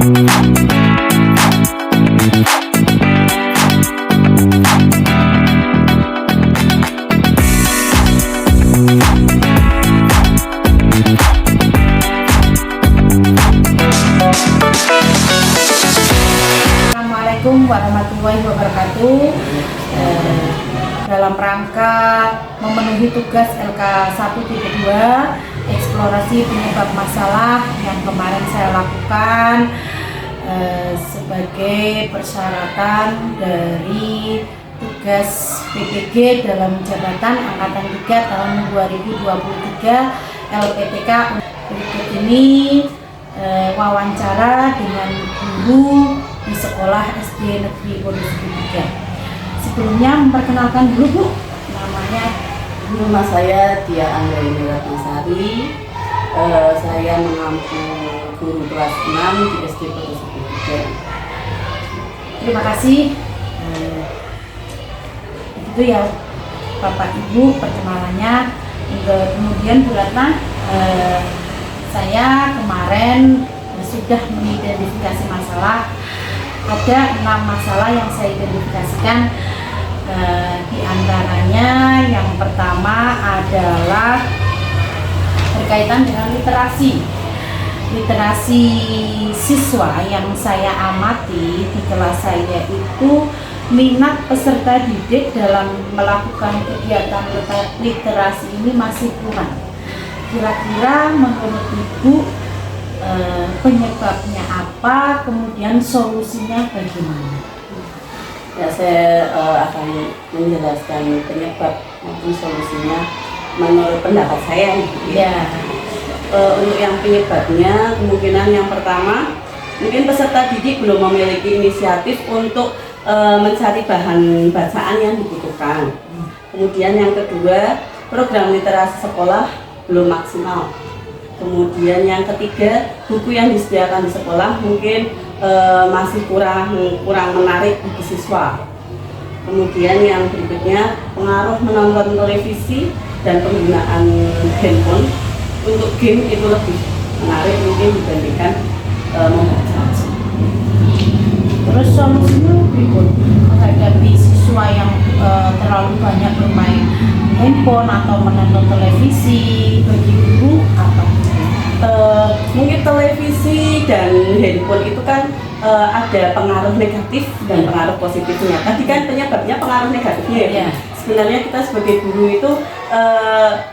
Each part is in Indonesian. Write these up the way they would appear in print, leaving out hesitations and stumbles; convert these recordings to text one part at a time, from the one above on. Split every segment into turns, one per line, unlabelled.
Assalamualaikum warahmatullahi wabarakatuh. Dalam rangka memenuhi tugas LK 1.2 eksplorasi penyebab masalah yang kemarin saya lakukan sebagai persyaratan dari tugas PPG dalam jabatan Angkatan 3 tahun 2023 LPTK. Berikut ini wawancara dengan guru di sekolah SD Negeri Pondok 3. Sebelumnya memperkenalkan dulu Bu, namanya.
Nama saya Dia Anggraini Ratnasari. Saya mengampu guru kelas 6 di SD Pondok 3.
Terima kasih. Itu ya Bapak Ibu perkenalannya. Kemudian Bu Ratna, saya kemarin sudah mengidentifikasi masalah. Ada 6 masalah yang saya identifikasikan. Di antaranya yang pertama adalah berkaitan dengan literasi siswa. Yang saya amati di kelas saya itu minat peserta didik dalam melakukan kegiatan literasi ini masih kurang. Kira-kira menurut Ibu penyebabnya apa, kemudian solusinya bagaimana?
Ya, saya akan menjelaskan penyebab maupun solusinya menurut pendapat saya.
Ya.
Untuk yang penyebabnya, kemungkinan yang pertama, mungkin peserta didik belum memiliki inisiatif untuk mencari bahan bacaan yang dibutuhkan. Kemudian yang kedua, program literasi sekolah belum maksimal. Kemudian yang ketiga, buku yang disediakan di sekolah mungkin masih kurang menarik bagi siswa. Kemudian yang berikutnya, pengaruh menonton televisi dan penggunaan handphone untuk game itu lebih menarik mungkin dibandingkan membaca.
Terus solusinya berikut menghadapi siswa yang terlalu banyak bermain handphone atau menonton televisi, bagi guru apa?
Mungkin televisi dan handphone itu kan ada pengaruh negatif dan pengaruh positifnya. Tadi kan penyebabnya pengaruh negatifnya ya. Sebenarnya kita sebagai guru itu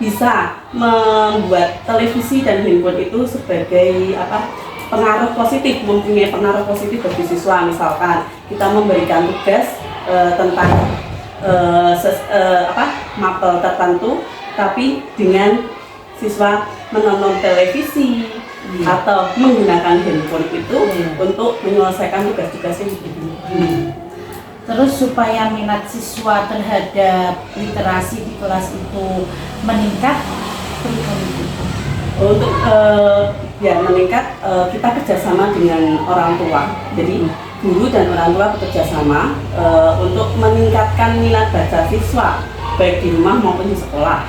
bisa membuat televisi dan handphone itu sebagai pengaruh positif, mempunyai pengaruh positif bagi siswa. Misalkan kita memberikan tugas tentang mapel tertentu, tapi dengan siswa menonton televisi atau menggunakan handphone itu untuk menyelesaikan tugas-tugasnya.
Terus supaya minat siswa terhadap literasi di kelas itu meningkat,
untuk meningkat, kita kerjasama dengan orang tua. Jadi guru dan orang tua bekerjasama untuk meningkatkan minat baca siswa baik di rumah maupun di sekolah.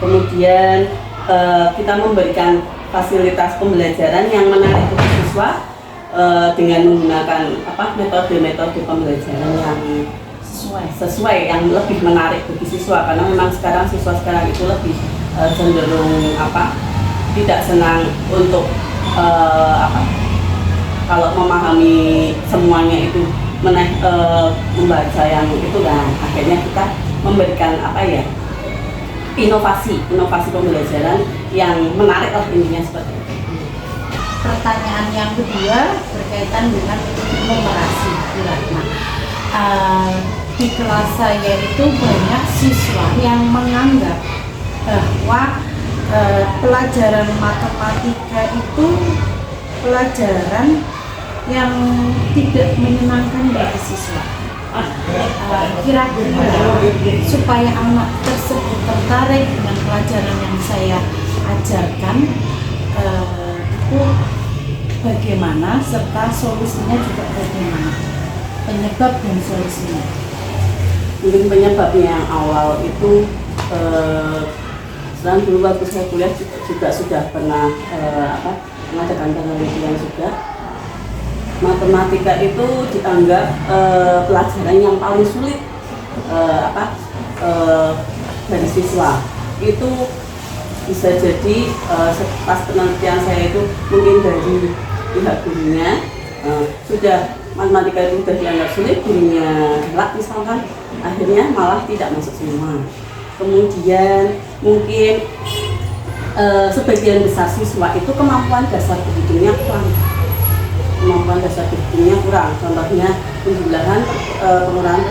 Kemudian kita memberikan fasilitas pembelajaran yang menarik bagi siswa dengan menggunakan metode-metode pembelajaran yang sesuai yang lebih menarik bagi siswa, karena memang siswa sekarang itu lebih cenderung tidak senang untuk kalau memahami semuanya itu membaca yang itu, dan akhirnya kita memberikan inovasi pembelajaran yang menarik lah, intinya seperti itu.
Pertanyaan yang kedua berkaitan dengan numerasi. Di kelas saya itu banyak siswa yang menganggap bahwa pelajaran matematika itu pelajaran yang tidak menyenangkan bagi siswa. Kira-kira supaya anak tersebut tertarik dengan pelajaran yang saya ajarkan itu bagaimana, serta solusinya juga bagaimana, penyebab dan solusinya.
Mungkin penyebabnya yang awal itu sekarang dulu waktu saya kuliah juga sudah pernah mengadakan penelitian juga. Matematika itu dianggap pelajaran yang paling sulit dari siswa. Itu bisa jadi pas penelitian saya itu mungkin dari pihak gurunya sudah matematika itu sudah dianggap sulit, gurunya galak misalkan, akhirnya malah tidak masuk semua. Kemudian mungkin sebagian besar siswa itu kemampuan dasar berhitungnya kurang. Contohnya penjumlahan, pengurangan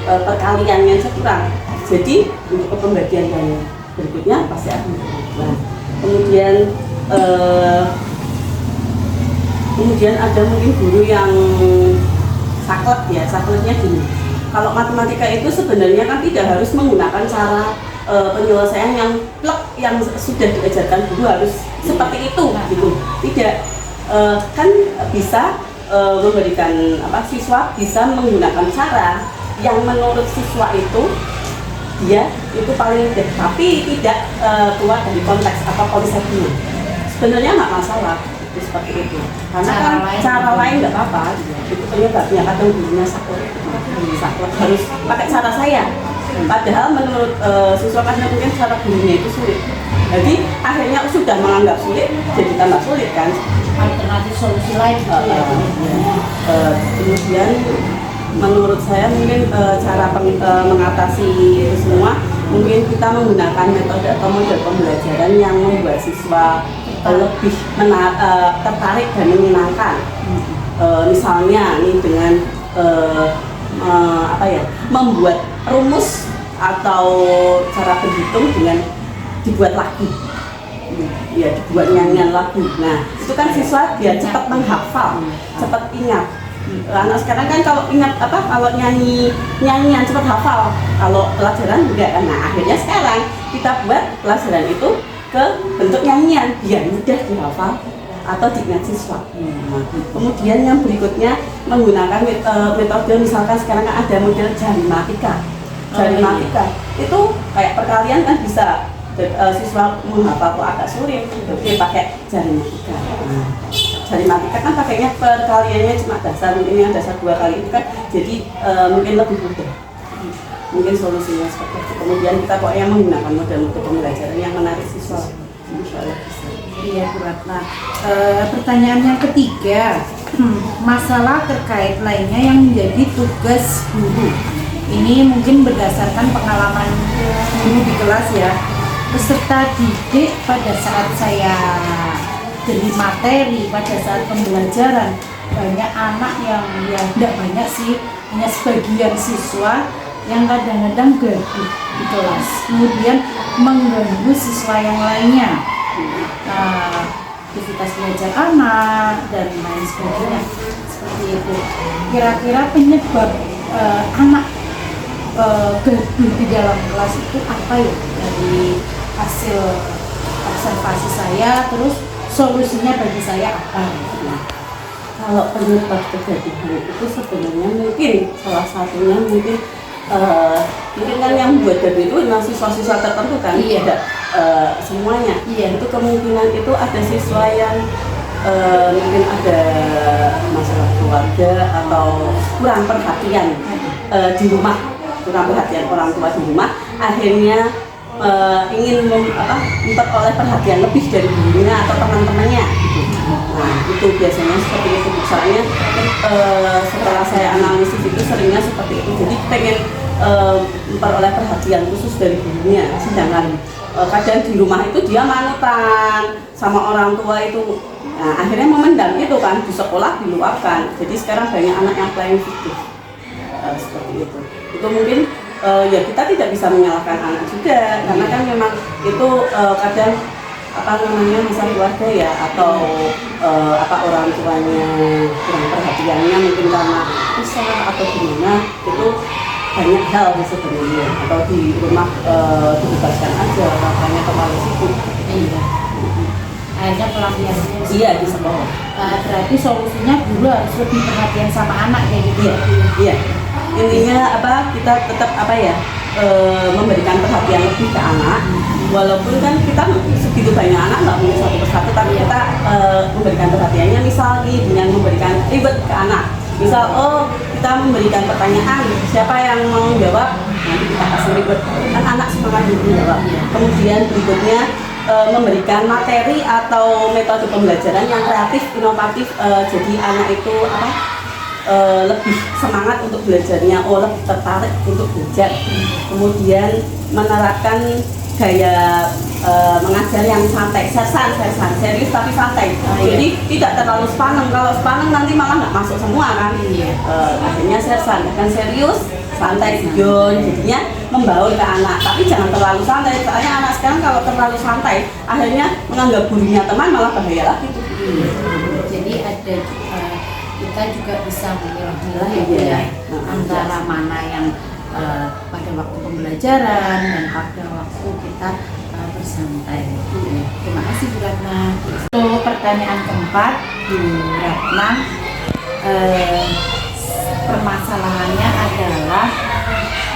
perkaliannya kurang. Jadi untuk pembagian yang berikutnya pasti akan berubah. Kemudian ada mungkin guru yang sakleknya gini. Kalau matematika itu sebenarnya kan tidak harus menggunakan cara penyelesaian yang sudah diajarkan guru harus seperti itu gitu. Tidak, kan bisa memberikan siswa bisa menggunakan cara yang menurut siswa itu dia itu paling mudah, tapi tidak keluar dari konteks atau konsepnya. Sebenarnya nggak masalah itu seperti itu, karena cara lain nggak apa-apa. Itu penyebabnya kadang gurunya saklek harus pakai cara saya. Padahal menurut siswa kadang mungkin cara gurunya itu sulit. Jadi akhirnya sudah menganggap sulit, jadi tambah sulit kan.
Alternatif solusi lain.
Kemudian menurut saya mungkin cara mengatasi itu semua mungkin kita menggunakan metode atau model pembelajaran yang membuat siswa lebih tertarik dan menyenangkan. Misalnya nih dengan membuat rumus atau cara berhitung dengan dibuat lagu, dibuat nyanyian lagu. Nah itu kan siswa dia cepat menghafal, cepat ingat. Anak sekarang kan kalau ingat kalau nyanyian cepat hafal, kalau pelajaran enggak. Nah akhirnya sekarang kita buat pelajaran itu ke bentuk nyanyian biar mudah dihafal atau diingat siswa. Kemudian yang berikutnya menggunakan metode, misalkan sekarang kan ada model jarimatika. Itu kayak perkalian kan bisa siswa menghafal kok agak sulit, oke pakai jarimatika. Jarimatika kan pakainya perkaliannya cuma dasar, ini yang dasar 2 kali itu kan, jadi mungkin lebih mudah. Mungkin solusinya seperti itu. Kemudian kita pokoknya menggunakan model-model pembelajaran yang menarik siswa. Insya Allah bisa.
Iya, Bu Ratna. Pertanyaan yang ketiga, masalah terkait lainnya yang menjadi tugas guru. Ini mungkin berdasarkan pengalaman guru di kelas ya. Peserta didik pada saat saya beri materi, pada saat pembelajaran, banyak anak yang tidak banyak sih, hanya sebagian siswa yang kadang-kadang gaduh di kelas, kemudian mengganggu siswa yang lainnya, aktivitas belajar anak dan lain sebagainya seperti itu. Kira-kira penyebab anak gaduh di dalam kelas itu apa ya, dari hasil observasi saya, terus solusinya bagi saya apa?
Kalau penyebab kegaduhan itu sebenarnya mungkin salah satunya mungkin kan yang buat gaduh itu memang siswa-siswa tertentu kan, tidak semuanya. Itu kemungkinan itu ada siswa yang mungkin ada masalah keluarga atau kurang perhatian di rumah, kurang perhatian orang tua di rumah, akhirnya ingin memperoleh perhatian lebih dari gurunya atau teman-temannya gitu. Nah itu biasanya seperti itu. Misalnya setelah saya analisis itu seringnya seperti itu, jadi pengen memperoleh perhatian khusus dari gurunya, sedangkan kadang di rumah itu dia manutan sama orang tua itu. Nah akhirnya memendam itu kan, di sekolah diluapkan. Jadi sekarang banyak anak yang playing victim seperti itu. Itu mungkin ya kita tidak bisa menyalahkan anak juga, karena kan memang itu kadang masalah keluarga ya, atau orang tuanya kurang perhatiannya mungkin karena besar atau gimana, itu banyak hal sebenarnya, atau di rumah dibebaskan aja makanya kembali situ.
Akhirnya pelampiasannya
di sekolah.
Berarti solusinya guru harus lebih perhatian sama anak kayak gitu ya?
Iya. Intinya kita tetap memberikan perhatian lebih ke anak, walaupun kan kita segitu banyak anak nggak mungkin satu persatu, tapi kita memberikan perhatiannya misal nih dengan memberikan ribet ke anak. Misal, oh kita memberikan pertanyaan, siapa yang mau jawab, nanti kita kasih ribet, kan anak semangat dulu jawab. Kemudian berikutnya memberikan materi atau metode pembelajaran yang kreatif, inovatif, jadi anak itu lebih semangat untuk belajarnya, lebih tertarik untuk belajar. Kemudian menerapkan gaya mengajar yang santai, sersan, serius tapi santai. Jadi tidak terlalu sepaneng. Kalau sepaneng nanti malah nggak masuk semua kan. Akhirnya sersan, kan serius, santai, guyon. Jadinya membaur ke anak. Tapi jangan terlalu santai. Soalnya anak sekarang kalau terlalu santai, akhirnya menganggap gurunya teman malah bahaya lagi.
Jadi ada kita juga bisa memilah-milah ya, antara mana yang pada waktu pembelajaran dan pada waktu kita bersantai. Terima kasih Bu Ratna. Untuk pertanyaan keempat, Bu Ratna, permasalahannya adalah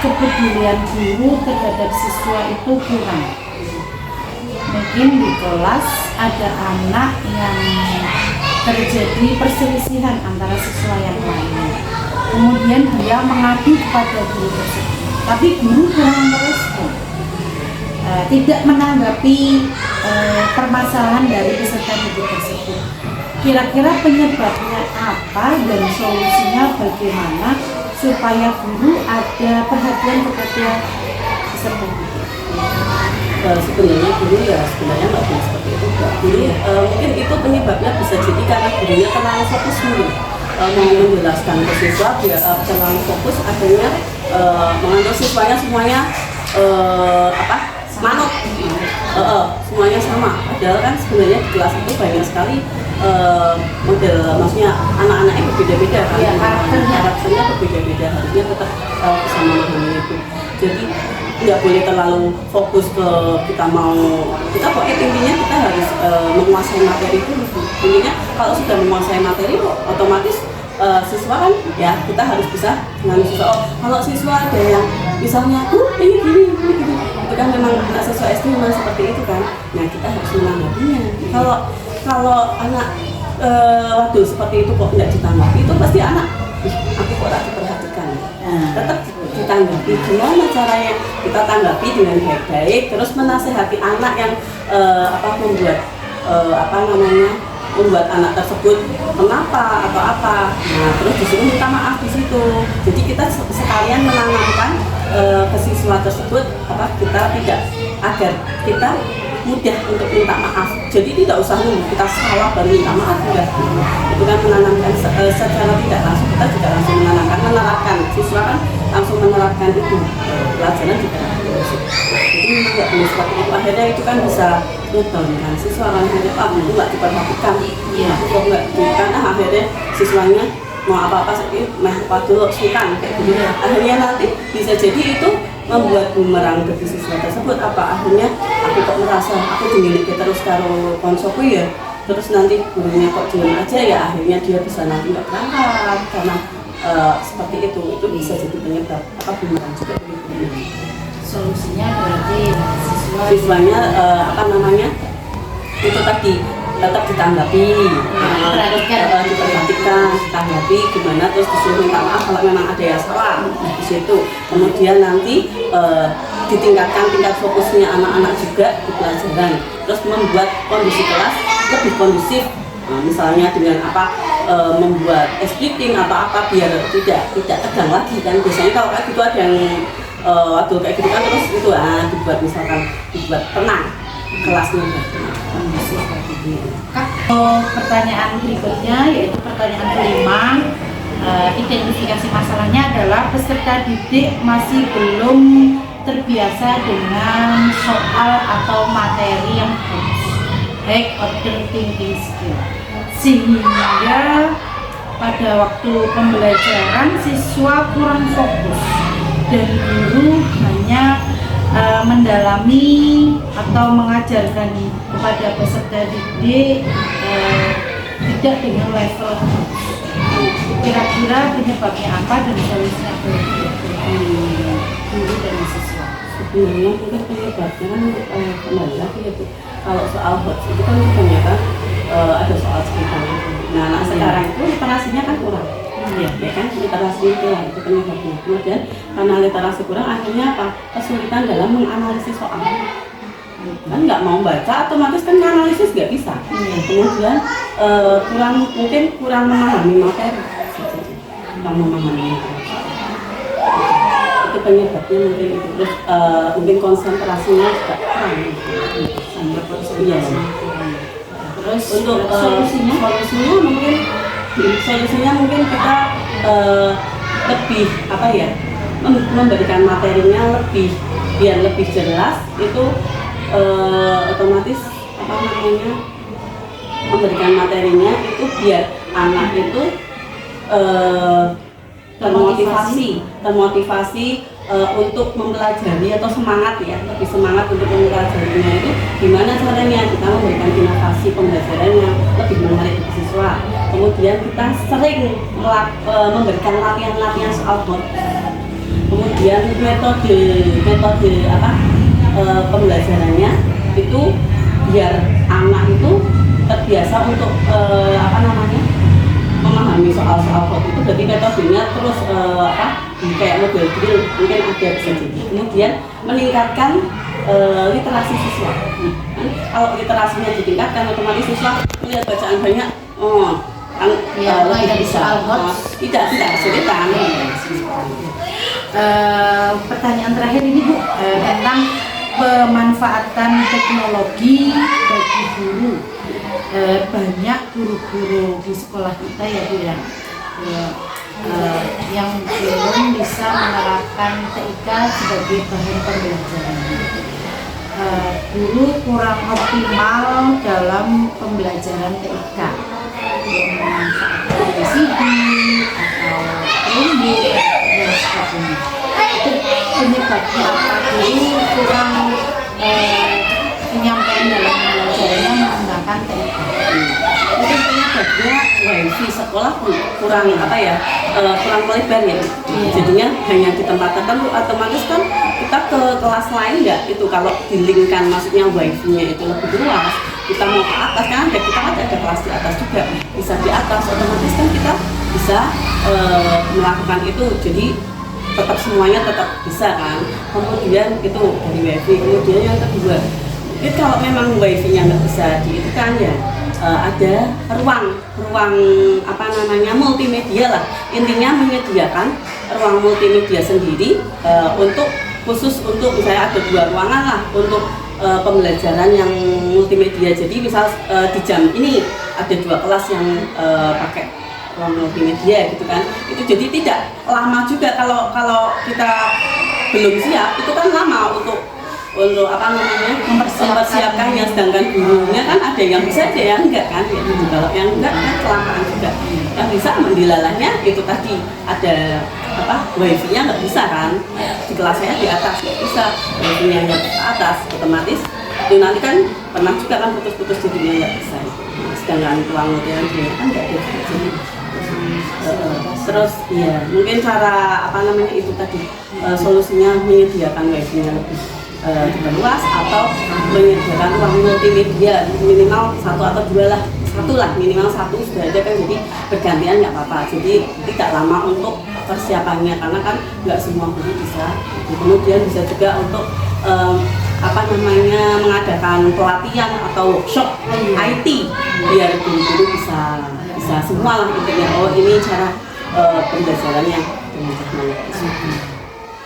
kepedulian guru terhadap siswa itu kurang. Mungkin di kelas ada anak yang terjadi perselisihan antara siswa yang lain. Kemudian dia mengadu kepada guru tersebut, tapi guru kurang merespon, tidak menanggapi permasalahan dari peserta didik tersebut. Kira-kira penyebabnya apa dan solusinya bagaimana supaya guru ada perhatian kepada peserta didik?
Sebenarnya guru sebenarnya nggak boleh seperti itu. Guru mungkin itu penyebabnya bisa jadi karena gurunya terlalu fokus dulu mau menjelaskan ke siswa, dia terlalu fokus, akhirnya menganggap siswanya semuanya manut, semuanya sama. Padahal kan sebenarnya di kelas itu banyak sekali model, maksudnya anak-anaknya berbeda-beda kan, karakternya berbeda-beda, harusnya tetap bisa memahami itu. Jadi nggak boleh terlalu fokus ke kita pokoknya intinya kita harus menguasai materi itu. Intinya kalau sudah menguasai materi otomatis siswa kan ya kita harus bisa dengan siswa. Kalau siswa ada yang misalnya ini gini itu kan memang anak siswa SD memang seperti itu kan. Nah kita harus menanggapinya. Kalau anak waduh seperti itu kok tidak ditanggapi, itu pasti anak aku kok tak diperhatikan. Tetap ditanggapi, gimana caranya kita tanggapi dengan baik-baik, terus menasehati anak yang membuat anak tersebut kenapa atau apa. Nah terus disuruh minta maaf di situ. Jadi kita sekalian menanamkan ke siswa tersebut kita tidak, agar kita mudah untuk minta maaf. Jadi tidak usah nunggu kita salah baru minta maaf, enggak. Itu kan menanamkan secara tidak langsung, kita juga langsung menerapkan. Siswa kan langsung menerapkan itu pelajaran juga. Jadi memang nggak boleh seperti itu. Akhirnya itu kan bisa ngedownkan siswa kan, hanya itu nggak diperhatikan. Kok nggak karena akhirnya siswanya mau apa-apa dulu sultan kayak gitu. Akhirnya nanti bisa jadi itu membuat bumerang bagi siswa tersebut. Akhirnya aku kok merasa aku dingin terus karo konsoku ya, terus nanti gurunya kok dingin aja ya, akhirnya dia bisa nanti nggak berangkat karena seperti itu bisa jadi penyebab bumerang juga begitu.
Solusinya berarti
siswanya itu tadi tetap ditanggapi, diperhatikan, ditanggapi gimana, terus disuruh minta maaf kalau memang ada yang salah di situ. Kemudian nanti ditingkatkan tingkat fokusnya anak-anak juga di pelajaran, terus membuat kondisi kelas lebih kondusif. Misalnya dengan membuat splitting apa biar tidak tegang lagi kan. Biasanya kalau kayak gitu ada yang kayak gitu kan, terus itu dibuat tenang kelasnya.
Pertanyaan berikutnya yaitu pertanyaan kelima, identifikasi masalahnya adalah peserta didik masih belum terbiasa dengan soal atau materi yang bagus, baik order thinking skill, sehingga pada waktu pembelajaran siswa kurang fokus dan guru hanya mendalami atau mengajarkan kepada peserta didik tidak dengan level. Kira-kira penyebabnya apa dan solusinya bagi guru dan siswa?
Sebenarnya mungkin penyebabnya kan kembali lagi ya Bu. Kalau soal hoax itu kan kebanyakan ada soal ceritanya. Nah, sekarang itu literasinya kan kurang. Ya kan, literasi kurang itu penyebabnya. Kemudian karena literasi kurang, akhirnya apa? Kesulitan dalam menganalisis soal. Kan nggak mau baca, otomatis kan analisis nggak bisa. Kemudian mungkin kurang memahami materi, kurang memahami materi. Itu penyebabnya mungkin itu. Terus mungkin konsentrasinya juga kurang. Iya. Terus untuk solusinya mungkin kita lebih apa ya, memberikan materinya biar lebih jelas. Itu otomatis apa namanya, memberikan materinya itu biar anak itu termotivasi untuk mempelajari atau semangat ya, lebih semangat untuk mempelajarinya. Itu gimana caranya kita memberikan inovasi pembelajaran yang lebih menarik bagi siswa. Kemudian kita sering memberikan latihan-latihan soal bot. Kemudian metode pembelajarannya itu biar anak itu terbiasa untuk memahami soal-soal bot itu. Berarti metodenya terus kayak model drill mungkin ada bisa jadi. Kemudian meningkatkan literasi siswa. Kalau literasinya ditingkatkan, otomatis siswa melihat bacaan banyak, lebih bisa. Tidak kesulitan.
Pertanyaan terakhir ini Bu, tentang pemanfaatan teknologi bagi guru. Banyak guru-guru di sekolah kita ya Bu ya, yang belum bisa menerapkan TIK sebagai bahan pembelajaran. Guru kurang optimal dalam pembelajaran TIK, memanfaatkan VCD atau Chromebook dan sebagainya. Itu penyebabnya apa? Guru kurang penyampaian dalam pembelajarannya menggunakan TIK.
Mungkin penyebabnya wifi sekolah kurang kurang melebar ya. Jadinya hanya di tempat tertentu, otomatis kan kita ke kelas lain nggak itu kalau dilingkan, maksudnya wifi-nya itu lebih luas. Kita mau ke atas kan ada kelas di atas juga, bisa di atas, otomatis kan kita bisa melakukan itu. Jadi tetap semuanya tetap bisa kan. Kemudian itu dari wifi. Kemudian yang kedua, itu kalau memang wifi-nya nggak bisa di itu kan ya, ada ruang multimedia lah. Intinya menyediakan ruang multimedia sendiri khusus untuk misalnya ada 2 ruangan lah untuk pembelajaran yang multimedia. Jadi misal di jam ini ada 2 kelas yang pakai ruang multimedia gitu kan. Itu jadi tidak lama juga kalau kita belum siap, itu kan lama untuk mempersiapkannya. Sedangkan gurunya kan ada yang bisa, ada yang enggak kan ya. Kalau yang enggak kan kelamaan juga. Yang bisa mendilalahnya itu tadi ada wifi-nya nggak bisa kan. Di kelas saya di atas nggak bisa, wifi-nya yang ke atas, otomatis itu nanti kan pernah juga kan putus-putus jadinya nggak bisa. Sedangkan ruang multimedia kan nggak ada. Terus ya mungkin cara itu tadi solusinya menyediakan wifi-nya lebih diperluas atau menyediakan ruang multimedia minimal 1 atau 2 lah. Minimal 1 sudah ada kan, jadi bergantian nggak apa-apa. Jadi tidak lama untuk persiapannya karena kan nggak semua guru bisa. Kemudian bisa juga untuk mengadakan pelatihan atau workshop IT biar guru-guru bisa semua lah intinya. Oh ini cara pembelajaran yang dengan teknologi.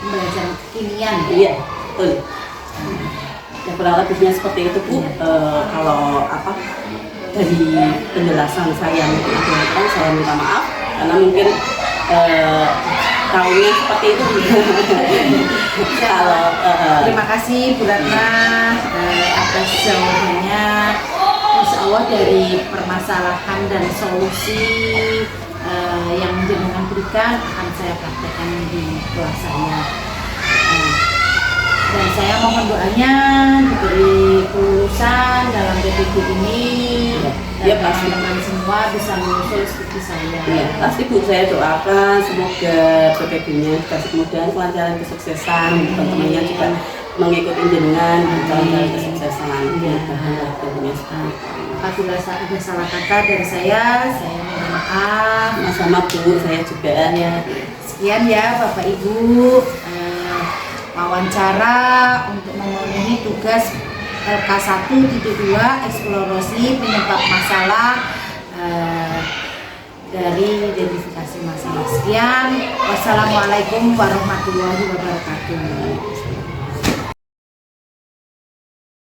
Pembelajaran kekinian.
Iya, betul. Ya kurang lebihnya seperti itu Bu. Kalau dari penjelasan saya saya minta maaf karena mungkin tahunya seperti itu.
Terima kasih Bu Ratna atas jawabannya. Insya Allah dari permasalahan dan solusi yang jenengan berikan akan saya praktekkan di kelas saya. Dan saya mohon doanya diberi kelulusan dalam PPG ini.
Ya,
Dan
pasti.
teman-teman semua bisa menyusul seperti saya.
Ya, pasti Bu, saya doakan semoga PPG-nya dikasih kemudahan, kelancaran, kesuksesan, teman-temannya juga mengikuti jenengan jalan-jalan kesuksesan. Mudah-mudahan PPG-nya seperti itu.
Apabila ada salah kata dari saya mohon maaf.
Sama-sama Bu, saya juga.
Ya, sekian ya Bapak Ibu, wawancara untuk memenuhi tugas LK1.2 eksplorasi penyebab masalah dari identifikasi masalah. Sekian, wassalamualaikum warahmatullahi wabarakatuh.